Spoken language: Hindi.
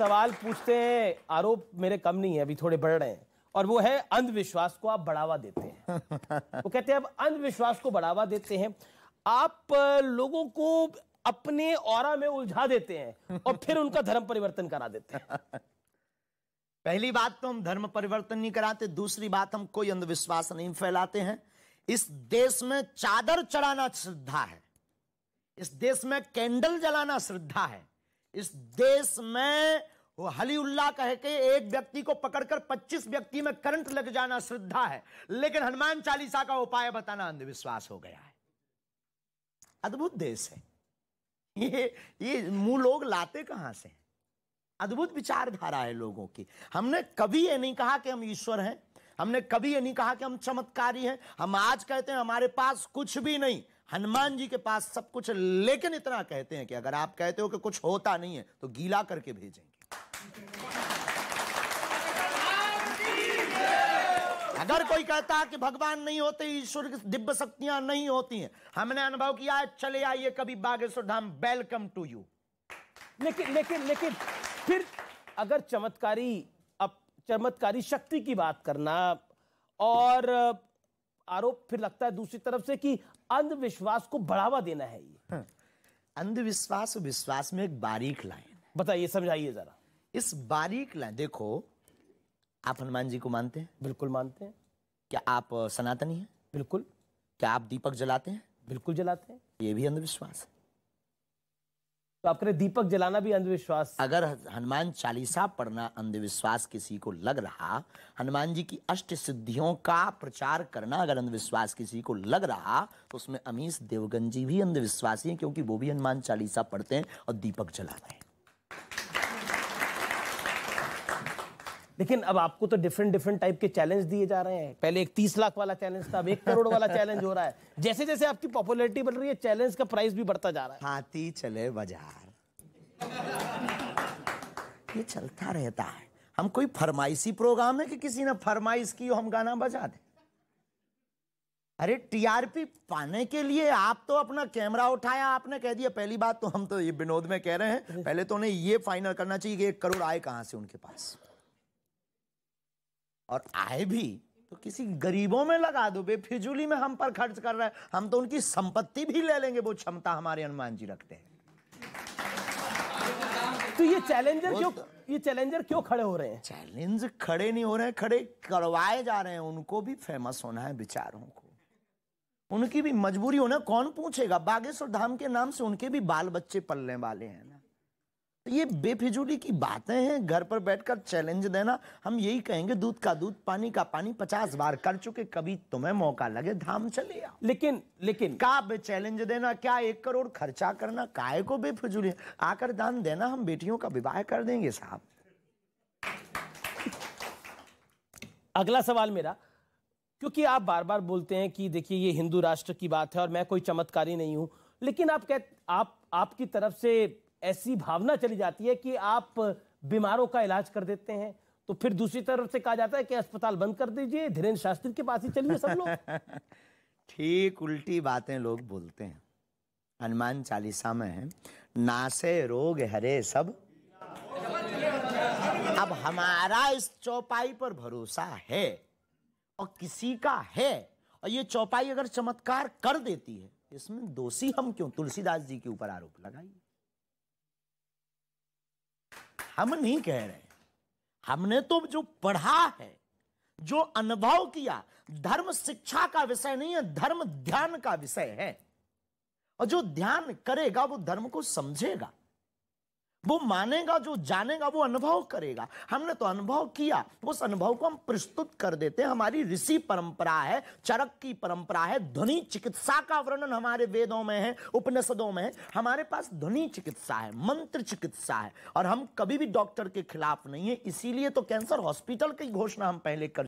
सवाल पूछते हैं, आरोप मेरे कम नहीं है, अभी थोड़े बढ़ रहे हैं, और वो है अंधविश्वास को आप बढ़ावा देते हैं। वो कहते हैं अब अंधविश्वास को बढ़ावा देते हैं, आप लोगों को अपने ऑरा में उलझा देते हैं और फिर उनका धर्म परिवर्तन करा देते हैं। पहली बात तो हम धर्म परिवर्तन नहीं कराते, दूसरी बात हम कोई अंधविश्वास नहीं फैलाते हैं। इस देश में चादर चढ़ाना श्रद्धा है, इस देश में कैंडल जलाना श्रद्धा है, इस देश में वो हली उल्लाह कह के एक व्यक्ति को पकड़कर 25 व्यक्ति में करंट लग जाना श्रद्धा है, लेकिन हनुमान चालीसा का उपाय बताना अंधविश्वास हो गया है। अद्भुत देश है ये मुंह लोग लाते कहां से? अद्भुत विचारधारा है लोगों की। हमने कभी ये नहीं कहा कि हम ईश्वर हैं, हमने कभी ये नहीं कहा कि हम चमत्कारी हैं। हम आज कहते हैं हमारे पास कुछ भी नहीं, हनुमान जी के पास सब कुछ, लेकिन इतना कहते हैं कि अगर आप कहते हो कि कुछ होता नहीं है तो गीला करके भेजेंगे। अगर कोई कहता है कि भगवान नहीं होते, ईश्वर की दिव्य शक्तियां नहीं होती हैं, हमने अनुभव किया है, चले आइए कभी Bageshwar Dham, welcome to you. लेकिन फिर अगर चमत्कारी शक्ति की बात करना, और आरोप फिर लगता है दूसरी तरफ से कि अंधविश्वास को बढ़ावा देना है ये। अंधविश्वास और विश्वास में एक बारीक लाइन, बताइए, समझाइए जरा। इस बारीक लाइन देखो, आप हनुमान जी को मानते हैं? बिल्कुल मानते हैं। क्या आप सनातनी हैं? बिल्कुल। क्या आप दीपक जलाते हैं? बिल्कुल जलाते हैं। ये भी अंधविश्वास है। तो आप कह दीपक जलाना भी अंधविश्वास? अगर हनुमान चालीसा पढ़ना अंधविश्वास किसी को लग रहा, हनुमान जी की अष्ट सिद्धियों का प्रचार करना अगर अंधविश्वास किसी को लग रहा, तो उसमें अमीश देवगन जी भी अंधविश्वासी हैं, क्योंकि वो भी हनुमान चालीसा पढ़ते हैं और दीपक जलाते हैं। लेकिन अब आपको तो डिफरेंट टाइप के चैलेंज दिए जा रहे हैं। पहले एक 30 लाख वाला चैलेंज था, अब 1 करोड़ वाला चैलेंज हो रहा है। जैसे जैसे आपकी पॉपुलैरिटी बढ़ रही है, चैलेंज का प्राइस भी बढ़ता जा रहा है। हाथी चले बाजार, ये चलता रहता है। हम कोई फरमाइशी प्रोग्राम है कि किसी ने फरमाइश की हम गाना बजा दें? अरे टीआरपी पाने के लिए आप तो अपना कैमरा उठाया, आपने कह दिया। पहली बात तो हम तो ये विनोद में कह रहे हैं, पहले तो उन्हें ये फाइनल करना चाहिए कि 1 करोड़ आए कहां से उनके पास, और आए भी तो किसी गरीबों में लगा दो। बेफिजूली में हम पर खर्च कर रहे हैं, हम तो उनकी संपत्ति भी ले लेंगे, वो क्षमता हमारे हनुमान जी रखते हैं। तो ये चैलेंजर क्यों खड़े हो रहे हैं? चैलेंज खड़े नहीं हो रहे हैं, खड़े करवाए जा रहे हैं। उनको भी फेमस होना है बेचारों को, उनकी भी मजबूरी होना। कौन पूछेगा? बागेश्वर धाम के नाम से उनके भी बाल बच्चे पलने वाले हैं ना। तो ये बेफिजूली की बातें हैं, घर पर बैठकर चैलेंज देना। हम यही कहेंगे, दूध का दूध, पानी का पानी 50 बार कर चुके, कभी तुम्हें मौका लगे धाम चले आओ। लेकिन का चैलेंज देना, क्या 1 करोड़ खर्चा करना, काहे को बेफिजूली? आकर दान देना, हम बेटियों का विवाह कर देंगे साहब। अगला सवाल मेरा, क्योंकि आप बार बार बोलते हैं कि देखिए ये हिंदू राष्ट्र की बात है और मैं कोई चमत्कारी नहीं हूं, लेकिन आपकी तरफ से ऐसी भावना चली जाती है कि आप बीमारों का इलाज कर देते हैं, तो फिर दूसरी तरफ से कहा जाता है कि अस्पताल बंद कर दीजिए, धीरेन्द्र शास्त्री के पास ही चलिए सब लोग। ठीक उल्टी बातें लोग बोलते हैं। हनुमान चालीसा में है, नासे रोग हरे सब। अब हमारा इस चौपाई पर भरोसा है और किसी का है, और ये चौपाई अगर चमत्कार कर देती है, इसमें दोषी हम क्यों? तुलसीदास जी के ऊपर आरोप लगाइए। हम नहीं कह रहे, हमने तो जो पढ़ा है, जो अनुभव किया, धर्म शिक्षा का विषय नहीं है, धर्म ध्यान का विषय है। और जो ध्यान करेगा वो धर्म को समझेगा, वो मानेगा, जो जानेगा वो अनुभव करेगा। हमने तो अनुभव किया, उस अनुभव को हम प्रस्तुत कर देते हैं। हमारी ऋषि परंपरा है, चरक की परंपरा है, ध्वनि चिकित्सा का वर्णन हमारे वेदों में है, उपनिषदों में है। हमारे पास ध्वनि चिकित्सा है, मंत्र चिकित्सा है, और हम कभी भी डॉक्टर के खिलाफ नहीं है। इसीलिए तो कैंसर हॉस्पिटल की घोषणा हम पहले कर